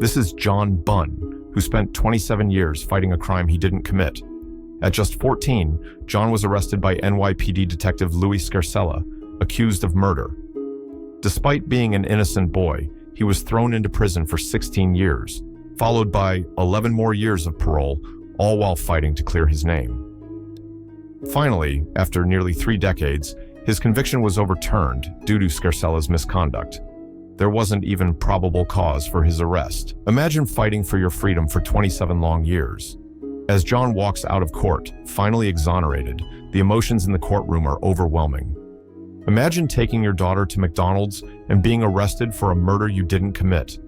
This is John BUNN, who spent 27 years fighting a crime he didn't commit. At just 14, John was arrested by NYPD detective Louis Scarcella, accused of murder. Despite being an innocent boy, he was thrown into prison for 16 years, followed by 11 more years of parole, all while fighting to clear his name. Finally, after nearly 3 decades, his conviction was overturned due to Scarcella's misconduct. There wasn't even probable cause for his arrest. Imagine fighting for your freedom for 27 long years. As John walks out of court, finally exonerated, the emotions in the courtroom are overwhelming. Imagine taking your daughter to McDonald's and being arrested for a murder you didn't commit.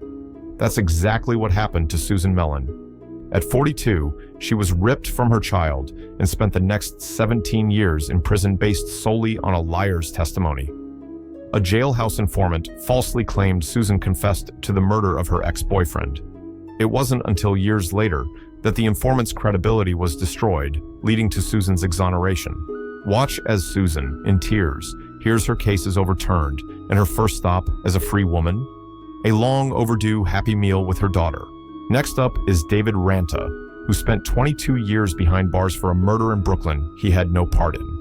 That's exactly what happened to Susan MELLEN. At 42, she was ripped from her child and spent the next 17 years in prison based solely on a liar's testimony. A jailhouse informant falsely claimed Susan confessed to the murder of her ex-boyfriend. It wasn't until years later that the informant's credibility was destroyed, leading to Susan's exoneration. Watch as Susan, in tears, hears her case is overturned and her first stop as a free woman. A long overdue happy meal with her daughter. Next up is David RANTA, who spent 22 years behind bars for a murder in Brooklyn he had no part in.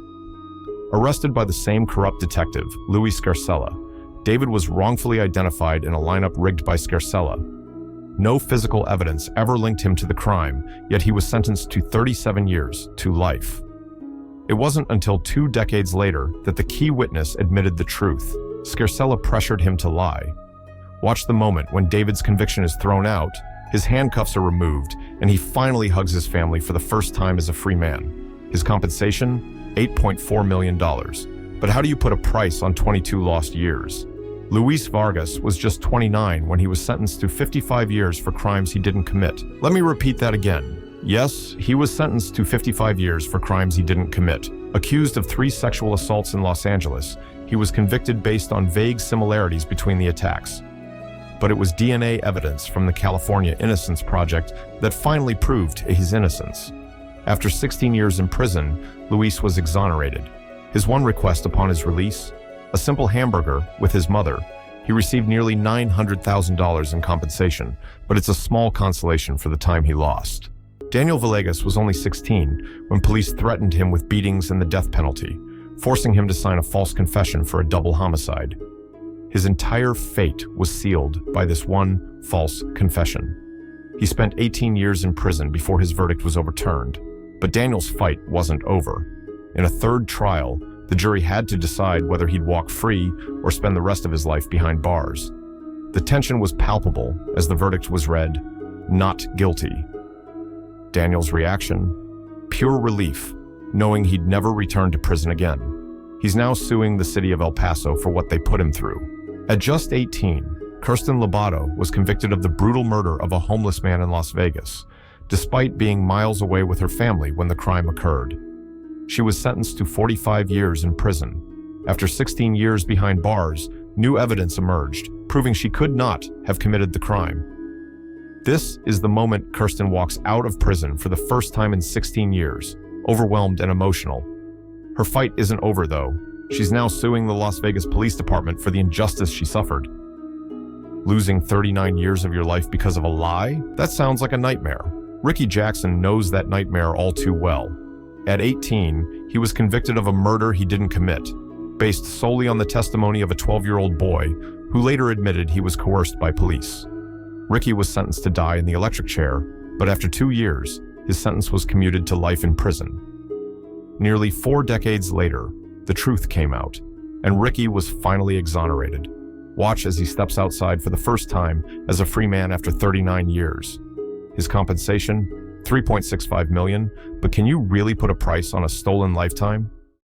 Arrested by the same corrupt detective, Louis Scarcella, David was wrongfully identified in a lineup rigged by Scarcella. No physical evidence ever linked him to the crime, yet he was sentenced to 37 years to life. It wasn't until 2 decades later that the key witness admitted the truth. Scarcella pressured him to lie. Watch the moment when David's conviction is thrown out, his handcuffs are removed, and he finally hugs his family for the first time as a free man. His compensation? $8.4 million. But how do you put a price on 22 lost years? Luis Vargas was just 29 when he was sentenced to 55 years for crimes he didn't commit. Let me repeat that again. Yes, he was sentenced to 55 years for crimes he didn't commit. Accused of 3 sexual assaults in Los Angeles, he was convicted based on vague similarities between the attacks. But it was DNA evidence from the California Innocence Project that finally proved his innocence. After 16 years in prison, Luis was exonerated. His one request upon his release? A simple hamburger with his mother. He received nearly $900,000 in compensation, but it's a small consolation for the time he lost. Daniel Villegas was only 16 when police threatened him with beatings and the death penalty, forcing him to sign a false confession for a double homicide. His entire fate was sealed by this one false confession. He spent 18 years in prison before his verdict was overturned. But Daniel's fight wasn't over. In a 3rd trial, the jury had to decide whether he'd walk free or spend the rest of his life behind bars. The tension was palpable as the verdict was read, "Not guilty." Daniel's reaction? Pure relief, knowing he'd never return to prison again. He's now suing the city of El Paso for what they put him through. At just 18, KIRSTIN LOBATO was convicted of the brutal murder of a homeless man in Las Vegas, despite being miles away with her family when the crime occurred. She was sentenced to 45 years in prison. After 16 years behind bars, new evidence emerged, proving she could not have committed the crime. This is the moment KIRSTIN walks out of prison for the first time in 16 years, overwhelmed and emotional. Her fight isn't over, though. She's now suing the Las Vegas Police Department for the injustice she suffered. Losing 39 years of your life because of a lie? That sounds like a nightmare. Ricky Jackson knows that nightmare all too well. At 18, he was convicted of a murder he didn't commit, based solely on the testimony of a 12-year-old boy who later admitted he was coerced by police. Ricky was sentenced to die in the electric chair, but after 2 years, his sentence was commuted to life in prison. Nearly 4 decades later, the truth came out, and Ricky was finally exonerated. Watch as he steps outside for the first time as a free man after 39 years. His compensation? $3.65 million, but can you really put a price on a stolen lifetime?